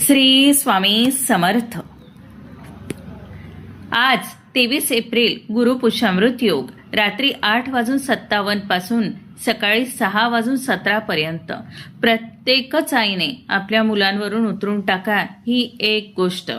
श्री स्वामी समर्थ। आज 23 एप्रिल गुरुपुष्यामृत योग रात्री 8:57 पासून सकाळी 6:17 पर्यंत प्रत्येकच आईने आपल्या मुलांवरून उतरून टाका ही एक गोष्ट,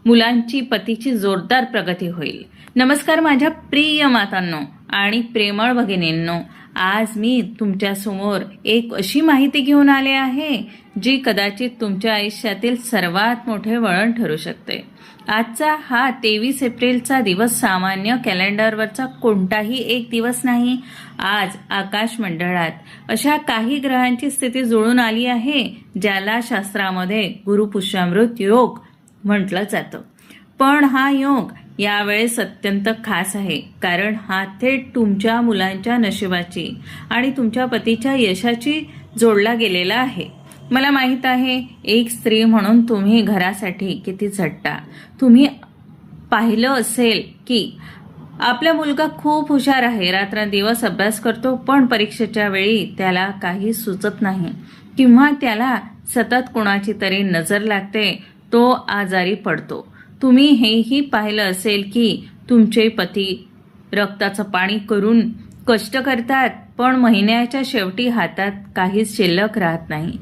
मुलांची पतीची जोरदार प्रगती होईल। नमस्कार माझ्या प्रिय मातांनो आणि प्रेमळ भगिनींनो, आज मी तुमच्या समोर एक अशी माहिती घेऊन आले आहे जी कदाचित तुमच्या आयुष्यातील सर्वात मोठे वळण ठरू शकते। आजचा हा 23 एप्रिलचा दिवस सामान्य कॅलेंडरवरचा कोणताही एक दिवस नाही। आज आकाश मंडळात अशा काही ग्रहांची स्थिती जुळून आली आहे ज्याला शास्त्रामध्ये गुरुपुष्यामृत योग म्हटलं जातं। पण हा योग यावेळेस अत्यंत खास आहे, कारण हा थेट तुमच्या मुलांच्या नशिबाची आणि तुमच्या पतीच्या यशाची जोडला गेलेला आहे। मला माहित आहे एक स्त्री म्हणून तुम्ही घरासाठी किती झटता। तुम्ही पाहिलं असेल की आपला मुलगा खूप हुशार आहे, रात्रंदिवस अभ्यास करतो, पण परीक्षेच्या वेळी त्याला काही सुचत नाही किंवा त्याला सतत कोणाची तरी नजर लागते, तो आजारी पडतो। तुम्ही हेही पाहिलं असेल की तुमचे पती रक्ताचं पाणी करून कष्ट करतात, पण महिन्याच्या शेवटी हातात काहीच शिल्लक राहत नाही।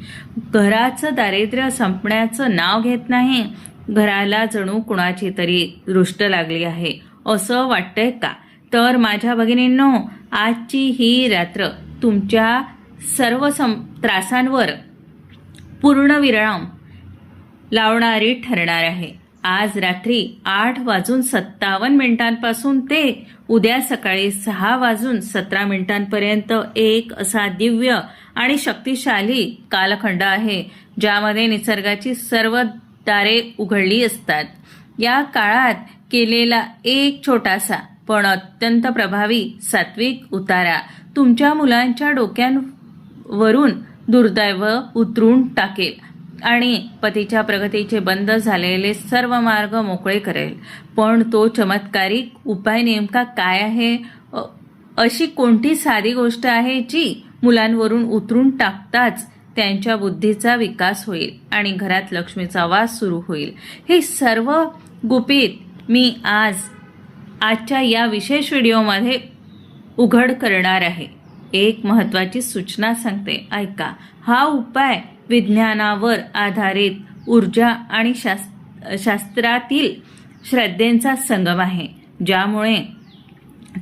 घराचं दारिद्र्य संपण्याचं नाव घेत नाही। घराला जणू कुणाची तरी दृष्ट लागली आहे असं वाटतंय का? तर माझ्या भगिनींनो, आजची ही रात्र तुमच्या सर्व त्रासांवर पूर्णविराम लावणारी ठरणार आहे। आज रात्री 8:57 पासून ते उद्या सकाळी 6:17 पर्यंत एक असा दिव्य आणि शक्तिशाली कालखंड आहे ज्यामध्ये निसर्गाची सर्व दारे उघडली असतात। या काळात केलेला एक छोटासा पण अत्यंत प्रभावी सात्विक उतारा तुमच्या मुलांच्या डोक्यांवरून दुर्दैव उतरून टाकेल आणि पतीच्या प्रगतीचे बंद झालेले सर्व मार्ग मोकळे करेल। पण तो चमत्कारिक उपाय नेमका काय आहे? अशी कोणती साधी गोष्ट आहे जी मुलांवरून उतरून टाकताच त्यांच्या बुद्धीचा विकास होईल आणि घरात लक्ष्मीचा वास सुरू होईल? हे सर्व गुपित मी आजच्या या विशेष व्हिडिओमध्ये उघड करणार आहे। एक महत्त्वाची सूचना सांगते, ऐका। हा उपाय विज्ञानावर आधारित ऊर्जा आणि शास्त्रातील श्रद्धेचा संगम आहे,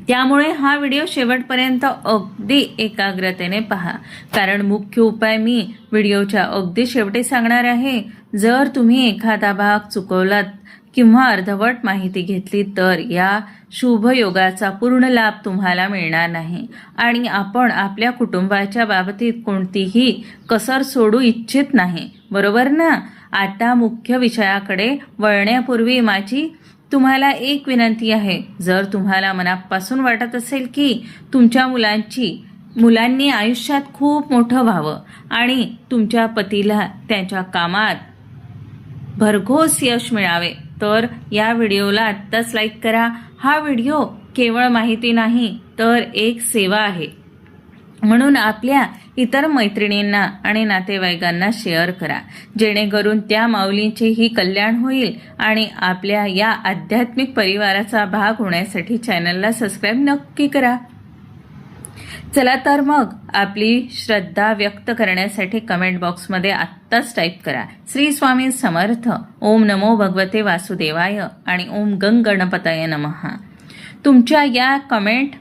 त्यामुळे हा व्हिडिओ शेवटपर्यंत अगदी एकाग्रतेने पहा, कारण मुख्य उपाय मी व्हिडिओच्या अगदी शेवटी सांगणार आहे। जर तुम्ही एखादा भाग चुकवलात किंवा अर्धवट माहिती घेतली तर या शुभ योगाचा पूर्ण लाभ तुम्हाला मिळणार नाही आणि आपण आपल्या कुटुंबाच्या बाबतीत कोणतीही कसर सोडू इच्छित नाही, बरोबर ना? आता मुख्य विषयाकडे वळण्यापूर्वी माझी तुम्हाला एक विनंती आहे। जर तुम्हाला मनापासून वाटत असेल की तुमच्या मुलांनी आयुष्यात खूप मोठं व्हावं आणि तुमच्या पतीला त्यांच्या कामात भरघोस यश मिळावे, तर या व्हिडिओला आत्ताच लाईक करा। हा व्हिडिओ केवळ माहिती नाही तर एक सेवा आहे, म्हणून आपल्या इतर मैत्रिणींना आणि नातेवाईकांना शेअर करा, जेणेकरून त्या माऊलींचेही कल्याण होईल आणि आपल्या या आध्यात्मिक परिवाराचा भाग होण्यासाठी चॅनलला सबस्क्राईब नक्की करा। चला तर मग आपली श्रद्धा व्यक्त करण्यासाठी कमेंट बॉक्समध्ये आत्ताच टाईप करा, श्री स्वामी समर्थ, ओम नमो भगवते वासुदेवाय आणि ओम गणपतये नमः। तुमच्या या कमेंट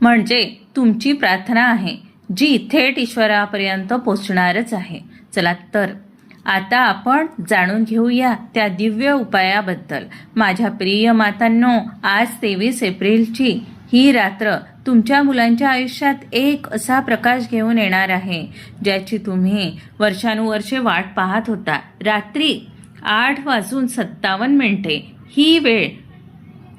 म्हणजे तुमची प्रार्थना आहे जी थेट ईश्वरापर्यंत पोचणारच आहे। चला तर आता आपण जाणून घेऊया त्या दिव्य उपायाबद्दल। माझ्या प्रिय मातांनो, आज 23 एप्रिलची ही रात्र तुमच्या मुलांच्या आयुष्यात एक असा प्रकाश घेऊन येणार आहे ज्याची तुम्ही वर्षानुवर्षे वाट पाहत होता। रात्री 8:57 ही वेळ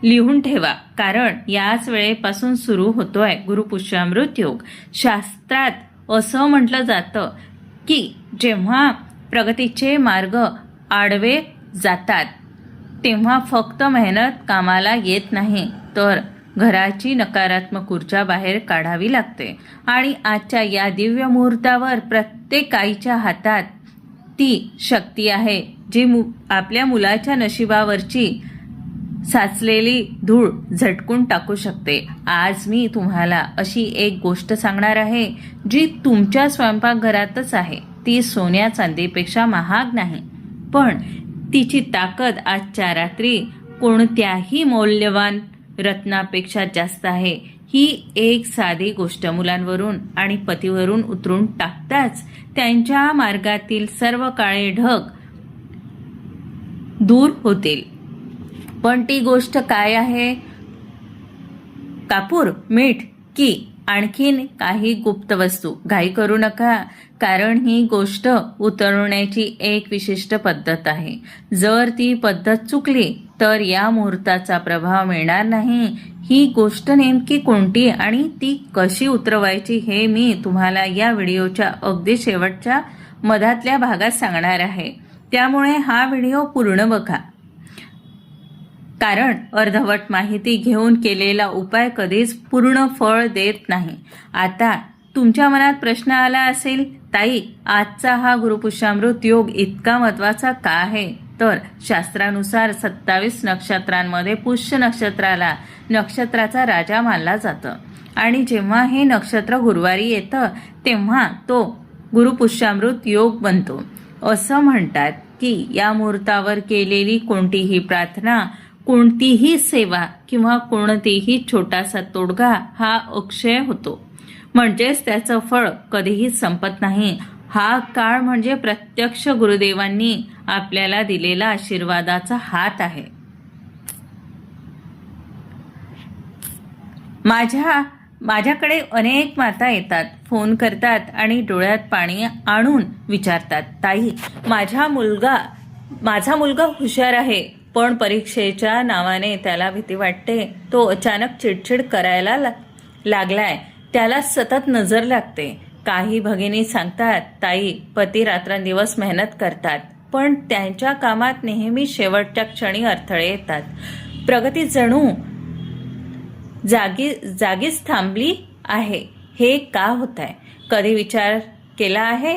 लिहून ठेवा, कारण याच वेळेपासून सुरू होतोय गुरुपुष्यामृत योग। शास्त्रात असं म्हटलं जातं की जेव्हा प्रगतीचे मार्ग आडवे जातात तेव्हा फक्त मेहनत कामाला येत नाही, तर घराची नकारात्मक ऊर्जा बाहेर काढावी लागते। आणि आजच्या या दिव्य मुहूर्तावर प्रत्येक आईच्या हातात ती शक्ती आहे जी आपल्या मुलाच्या नशिबावरची साचलेली धूळ झटकून टाकू शकते. आज मी तुम्हाला अशी एक गोष्ट सांगणार आहे जी तुमच्या स्वयंपाकघरातच आहे. ती सोन्या चांदीपेक्षा महाग नाही, पण तिची ताकद आजच्या रात्री कोणत्याही मौल्यवान रत्नापेक्षा जास्त आहे. ही एक साधी गोष्ट मुलांवरून आणि पतीवरून उतरून टाकताच त्यांच्या मार्गातील सर्व काळे ढग दूर होतील. पण ती गोष्ट काय आहे? कापूर, मीठ की आणखीन काही गुप्त वस्तू? घाई करू नका, कारण ही गोष्ट उतरवण्याची एक विशिष्ट पद्धत आहे. जर ती पद्धत चुकली तर या मुहूर्ताचा प्रभाव मिळणार नाही. ही गोष्ट नेमकी कोणती आणि ती कशी उतरवायची हे मी तुम्हाला या व्हिडिओच्या अगदी शेवटच्या मधातल्या भागात सांगणार आहे. त्यामुळे हा व्हिडिओ पूर्ण बघा, कारण अर्धवट माहिती घेऊन केलेला उपाय कधीच पूर्ण फळ देत नाही. आता तुमच्या मनात प्रश्न आला असेल, ताई, आजचा हा गुरुपुष्यामृत योग इतका महत्त्वाचा का आहे? तर शास्त्रानुसार 27 नक्षत्रांमध्ये पुष्य नक्षत्राला नक्षत्राचा राजा मानला जातं आणि जेव्हा हे नक्षत्र गुरुवारी येतं तेव्हा तो गुरुपुष्यामृत योग बनतो. असं म्हणतात की या मुहूर्तावर केलेली कोणतीही प्रार्थना, कोणतीही सेवा किंवा कोणतीही छोटासा तोडगा हा अक्षय होतो, म्हणजेच त्याचं फळ कधीही संपत नाही. हा काळ म्हणजे प्रत्यक्ष गुरुदेवांनी आपल्याला दिलेला आशीर्वादाचा हात आहे. माझ्याकडे अनेक माता येतात, फोन करतात आणि डोळ्यात पाणी आणून विचारतात, ताई, माझा मुलगा हुशार आहे, पण परीक्षेच्या नावाने त्याला भीती वाटते. तो अचानक चिडचिड करायला लागलाय, त्याला सतत नजर लागते. काही भगिनी सांगतात, ताई, पती रात्रंदिवस मेहनत करतात, पण त्यांच्या कामात नेहमी शेवटच्या क्षणी अडथळे येतात. प्रगती जणू जागीच थांबली आहे. हे का होत आहे? कधी विचार केला आहे?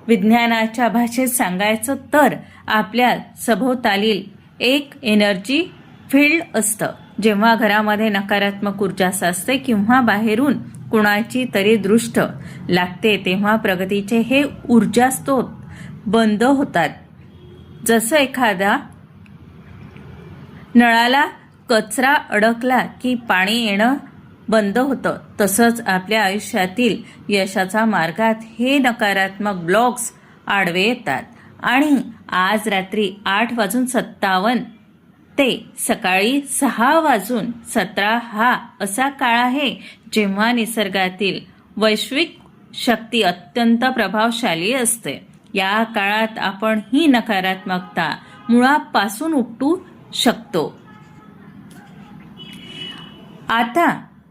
विज्ञानाच्या भाषेत सांगायचं तर आपल्या सभोवतालील एक एनर्जी फील्ड असतं. जेव्हा घरामध्ये नकारात्मक ऊर्जा साचते किंवा बाहेरून कुणाची तरी दृष्ट लागते तेव्हा प्रगतीचे हे ऊर्जा स्रोत बंद होतात. जसं एखादा नळाला कचरा अडकला की पाणी येणं बंद होतं, तसंच आपल्या आयुष्यातील यशाच्या मार्गात हे नकारात्मक ब्लॉक्स आडवे येतात. आणि आज रात्री 8:57 ते सकाळी 6:17 हा असा काळ आहे जेव्हा निसर्गातील वैश्विक शक्ती अत्यंत प्रभावशाली असते. या काळात आपण ही नकारात्मकता मुळापासून उपटू शकतो. आता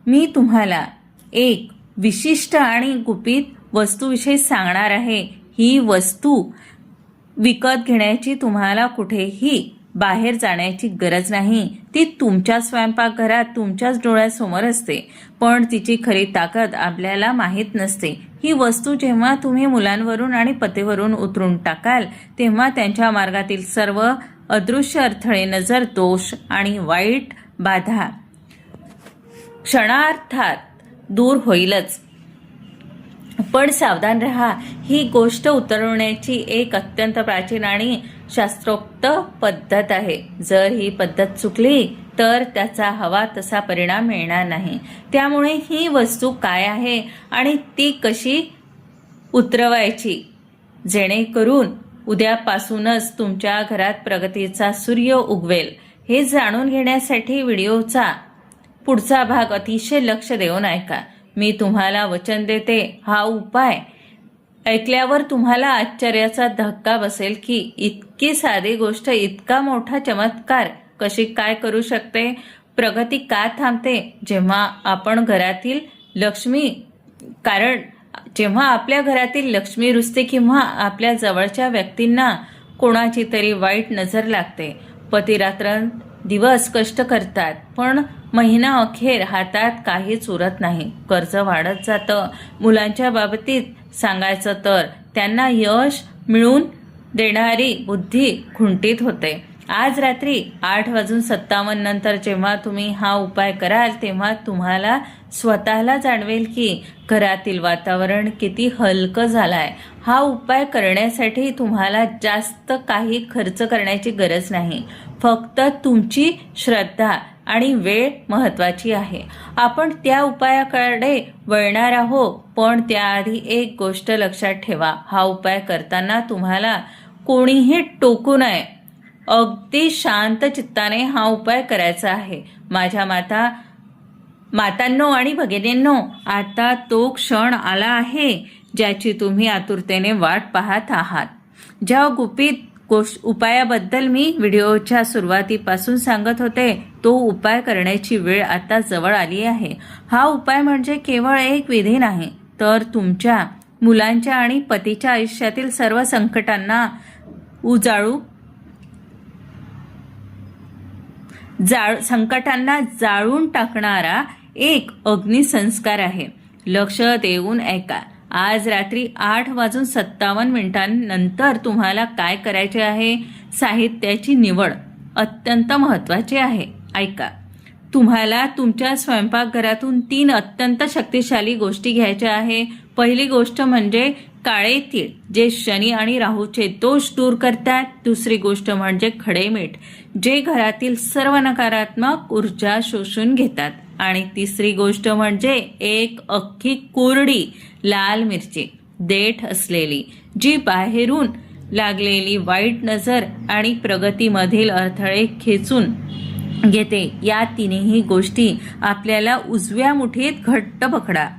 मी तुम्हाला एक विशिष्ट आणि गुपित वस्तूविषयी सांगणार आहे. ही वस्तू विकत घेण्याची तुम्हाला कुठेही बाहेर जाण्याची गरज नाही. ती तुमच्या स्वयंपाकघरात तुमच्याच डोळ्यासमोर असते, पण तिची खरी ताकद आपल्याला माहीत नसते. ही वस्तू जेव्हा तुम्ही मुलांवरून आणि पतीवरून उतरून टाकाल तेव्हा त्यांच्या मार्गातील सर्व अदृश्य अडथळे, नजर दोष आणि वाईट बाधा क्षणार्धात दूर होईलच. पण सावधान रहा, ही गोष्ट उतरवण्याची एक अत्यंत प्राचीन आणि शास्त्रोक्त पद्धत आहे. जर ही पद्धत चुकली तर त्याचा हवा तसा परिणाम मिळणार नाही. त्यामुळे ही वस्तू काय आहे आणि ती कशी उतरवायची जेणेकरून उद्यापासूनच तुमच्या घरात प्रगतीचा सूर्य उगवेल, हे जाणून घेण्यासाठी व्हिडिओचा पुढचा भाग अतिशय लक्ष देऊन ऐका. मी तुम्हाला वचन देते, हा उपाय ऐकल्यावर तुम्हाला आश्चर्याचा धक्का बसेल की इतकी साधी गोष्ट इतका मोठा चमत्कार कशी काय करू शकते. प्रगती का थांबते? जेव्हा आपण घरातील लक्ष्मी कारण जेव्हा आपल्या घरातील लक्ष्मी रुजते किंवा आपल्या जवळच्या व्यक्तींना कोणाची तरी वाईट नजर लागते. पती रात्रंदिवस कष्ट करतात, पण महिना अखेर हातात काहीच उरत नाही. कर्ज वाढत जातं. मुलांच्या बाबतीत सांगायचं तर त्यांना यश मिळून देणारी बुद्धी खुंटीत होते. आज रात्री 8:57 नंतर जेव्हा तुम्ही हा उपाय कराल तेव्हा तुम्हाला स्वतःला जाणवेल की घरातील वातावरण किती हलकं झालंय. हा उपाय करण्यासाठी तुम्हाला जास्त काही खर्च करण्याची गरज नाही. फक्त तुमची श्रद्धा आणि वेळ महत्वाची आहे. आपण त्या उपायाकडे वळणार आहोत, पण त्याआधी एक गोष्ट लक्षात ठेवा. हा उपाय करताना तुम्हाला कोणीही टोकू नये. अगदी शांत चित्ताने हा उपाय करायचा आहे. माझ्या मातांनो आणि भगिनींनो, आता तो क्षण आला आहे ज्याची तुम्ही आतुरतेने वाट पाहत आहात. ज्या गुपित उपायाबद्दल मी व्हिडिओच्या सुरुवातीपासून सांगत होते, तो उपाय करण्याची वेळ आता जवळ आली आहे. हा उपाय म्हणजे केवळ एक विधी नाही, तर तुमच्या मुलांच्या आणि पतीच्या आयुष्यातील सर्व संकटांना जाळून टाकणारा एक अग्निसंस्कार आहे. लक्ष देऊन ऐका. आज रात्री 8:57 नंतर तुम्हाला काय करायचे आहे? साहित्याची निवड अत्यंत महत्वाची आहे. ऐका. तुम्हाला तुमच्या स्वयंपाकघरातून 3 अत्यंत शक्तिशाली गोष्टी घ्यायच्या आहे. पहिली गोष्ट म्हणजे काळे तीळ, जे शनी आणि राहूचे दोष दूर करतात. दुसरी गोष्ट म्हणजे खडे मीठ, जे घरातील सर्व नकारात्मक ऊर्जा शोषून घेतात. आणि तिसरी गोष्ट म्हणजे एक अख्खी कोरडी लाल मिरची, देठ असलेली, जी बाहेरून लागलेली वाईट नजर आणि प्रगतीमधील अडथळे खेचून घेते. या तिन्ही गोष्टी आपल्याला उजव्या मुठीत घट्ट पकडा.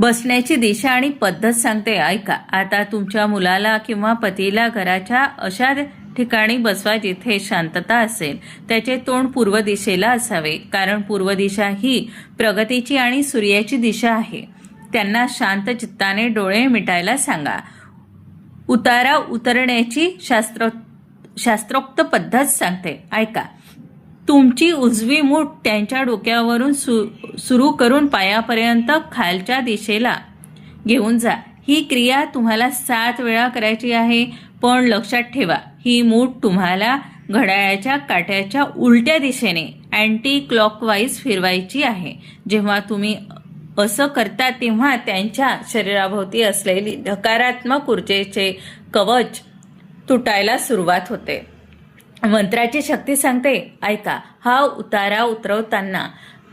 बसण्याची दिशा आणि पद्धत सांगते, ऐका. आता तुमच्या मुलाला किंवा पतीला घराच्या अशा ठिकाणी बसवा जिथे शांतता असेल. त्याचे तोंड पूर्व दिशेला असावे, कारण पूर्व दिशा ही प्रगतीची आणि सूर्याची दिशा आहे. त्यांना शांत चित्ताने डोळे मिटायला सांगा. उतारा उतरण्याची शास्त्रोक्त पद्धत सांगते, ऐका. तुमची उजवी मूठ त्यांच्या डोक्यावरून सुरू करून पायापर्यंत खालच्या दिशेला घेऊन जा. ही क्रिया तुम्हाला 7 वेळा करायची आहे. पण लक्षात ठेवा, ही मूठ तुम्हाला घड्याळाच्या काट्याच्या उलट्या दिशेने अँटी क्लॉकवाईज फिरवायची आहे. जेव्हा तुम्ही असं करता तेव्हा त्यांच्या शरीराभोवती असलेली नकारात्मक ऊर्जेचे कवच तुटायला सुरुवात होते. मंत्राची शक्ती सांगते, ऐका. हा उतारा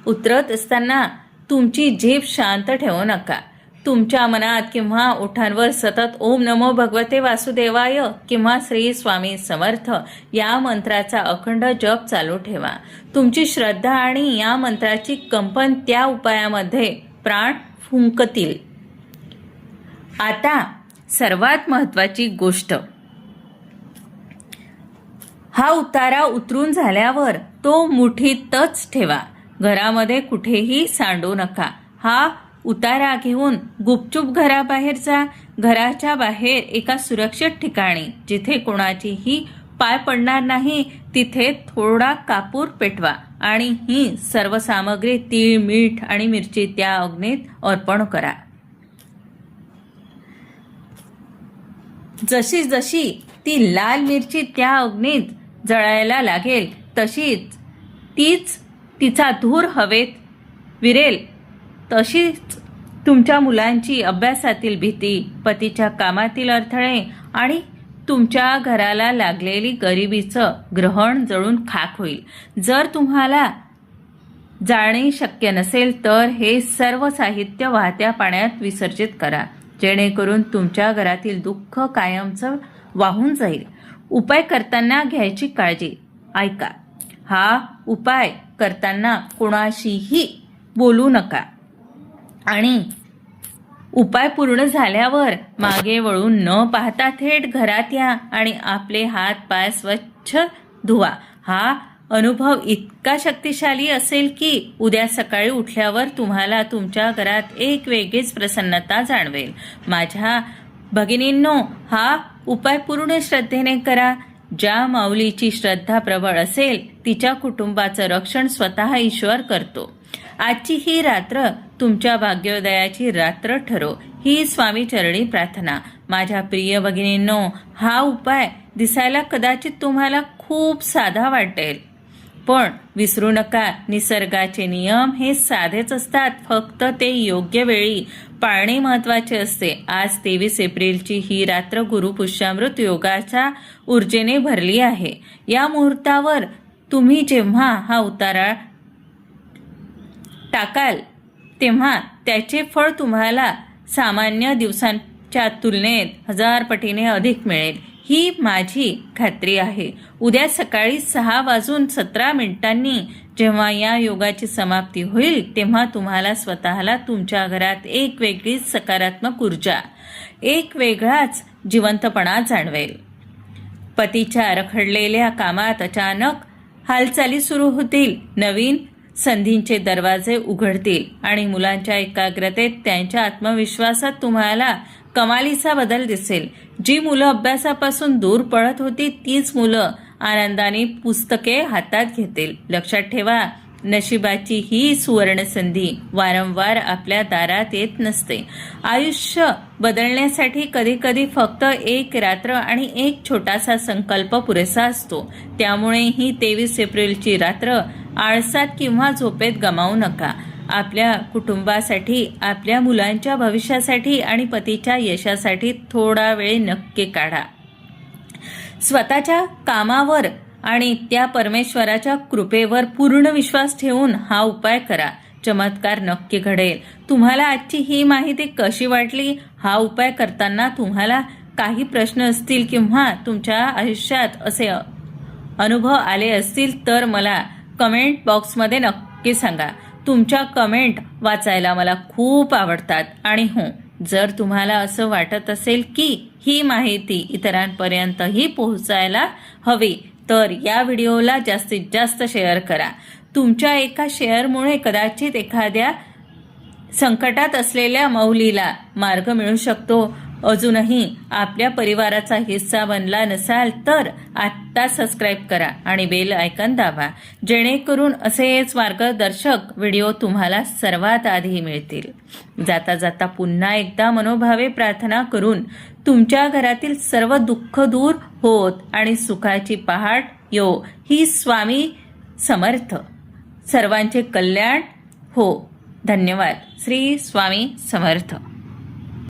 उतरत असताना तुमची जीभ शांत ठेवू नका. तुमच्या मनात किंवा ओठांवर सतत ओम नमो भगवते वासुदेवाय किंवा श्री स्वामी समर्थ या मंत्राचा अखंड जप चालू ठेवा. तुमची श्रद्धा आणि या मंत्राची कंपन त्या उपायामध्ये प्राण फुंकतील. आता सर्वात महत्वाची गोष्ट, हा उतारा उतरून झाल्यावर तो मुठीतच ठेवा. घरामध्ये कुठेही सांडू नका. हा उतारा घेऊन गुपचूप घराबाहेर जा. घराच्या बाहेर एका सुरक्षित ठिकाणी, जिथे कोणाचीही पाय पडणार नाही, तिथे थोडा कापूर पेटवा आणि ही सर्व सामग्री, तीळ, मीठ आणि मिरची त्या अग्नीत अर्पण करा. जशी जशी ती लाल मिरची त्या अग्नीत जळायला लागेल तीच तिचा धूर हवेत विरेल. तशीच तुमच्या मुलांची अभ्यासातील भीती, पतीच्या कामातील अडथळे आणि तुमच्या घराला लागलेली गरिबीचं ग्रहण जळून खाक होईल. जर तुम्हाला जाणे शक्य नसेल तर हे सर्व साहित्य वाहत्या पाण्यात विसर्जित करा, जेणेकरून तुमच्या घरातील दुःख कायमचं वाहून जाईल. उपाय करताना घ्यायची काळजी, ऐका. हा उपाय करताना कोणाशीही बोलू नका आणि उपाय पूर्ण झाल्यावर मागे वळून न पाहता थेट घरात या आणि आपले हात पाय स्वच्छ धुवा. हा अनुभव इतका शक्तिशाली असेल की उद्या सकाळी उठल्यावर तुम्हाला तुमच्या घरात एक वेगळीच प्रसन्नता जाणवेल. माझ्या भगिनींनो, हा उपाय पूर्ण श्रद्धेने करा. ज्या माऊलीची श्रद्धा प्रबळ असेल तिच्या कुटुंबाचं रक्षण स्वतः ईश्वर करतो. आजची ही रात्र तुमच्या भाग्योदयाची रात्र ठरो, ही स्वामी चरणी प्रार्थना. माझ्या प्रिय भगिनींनो, हा उपाय दिसायला कदाचित तुम्हाला खूप साधा वाटेल, पण विसरू नका, निसर्गाचे नियम हे साधेच असतात, फक्त ते योग्य वेळी पाळणे महत्वाचे असते. आज 23 एप्रिलची ही रात्र गुरुपुष्यामृत योगाच्या ऊर्जेने भरली आहे. या मुहूर्तावर तुम्ही जेव्हा हा उतारा टाकाल तेव्हा त्याचे फळ तुम्हाला सामान्य दिवसांच्या तुलनेत 1000 पटीने अधिक मिळेल, ही माझी खात्री आहे. उद्या सकाळी 6:17 जेव्हा या योगाची समाप्ती होईल तेव्हा तुम्हाला स्वतःला तुमच्या घरात एक वेगळीच सकारात्मक ऊर्जा, एक वेगळाच जिवंतपणा जाणवेल. पतीच्या रखडलेल्या कामात अचानक हालचाली सुरू होतील, नवीन संधींचे दरवाजे उघडतील आणि मुलांच्या एकाग्रतेत, त्यांच्या आत्मविश्वासात तुम्हाला कमालीचा बदल दिसेल. जी मुलं अभ्यासापासून दूर पळत होती तीच मुलं आनंदाने पुस्तके हातात घेतील. लक्षात ठेवा, नशिबाची ही सुवर्ण संधी वारंवार आपल्या दारात येत नसते. आयुष्य बदलण्यासाठी कधीकधी फक्त एक रात्र आणि एक छोटासा संकल्प पुरेसा असतो. त्यामुळे ही 23 एप्रिलची रात्र आळसात किंवा झोपेत गमावू नका. आपल्या कुटुंबासाठी, आपल्या मुलांच्या भविष्यासाठी आणि पतीच्या यशासाठी थोडा वेळ नक्की काढा. स्वतःच्या कामावर आणि त्या परमेश्वराच्या कृपेवर पूर्ण विश्वास ठेवून हा उपाय करा. चमत्कार नक्की घडेल. तुम्हाला आजची ही माहिती कशी वाटली? हा उपाय करताना तुम्हाला काही प्रश्न असतील किंवा तुमच्या आयुष्यात असे अनुभव आले असतील तर मला कमेंट बॉक्समध्ये नक्की सांगा. तुमच्या कमेंट वाचायला मला खूप आवडतात. आणि हो, जर तुम्हाला असं वाटत असेल की ही माहिती इतरांपर्यंतही पोहोचायला हवी तर या व्हिडिओला जास्तीत जास्त शेअर करा. तुमच्या एका शेअरमुळे कदाचित एखाद्या संकटात असलेल्या मौलीला मार्ग मिळू शकतो. अजूनही आपल्या परिवाराचा हिस्सा बनला नसाल तर आत्ता सबस्क्राईब करा आणि बेल आयकॉन दाबा, जेणेकरून असेच मार्गदर्शक व्हिडिओ तुम्हाला सर्वात आधी मिळतील. जाता जाता पुन्हा एकदा मनोभावे प्रार्थना करून तुमच्या घरातील सर्व दुःख दूर होत आणि सुखाची पहाट यो. ही स्वामी समर्थ. सर्वांचे कल्याण हो. धन्यवाद. श्री स्वामी समर्थ.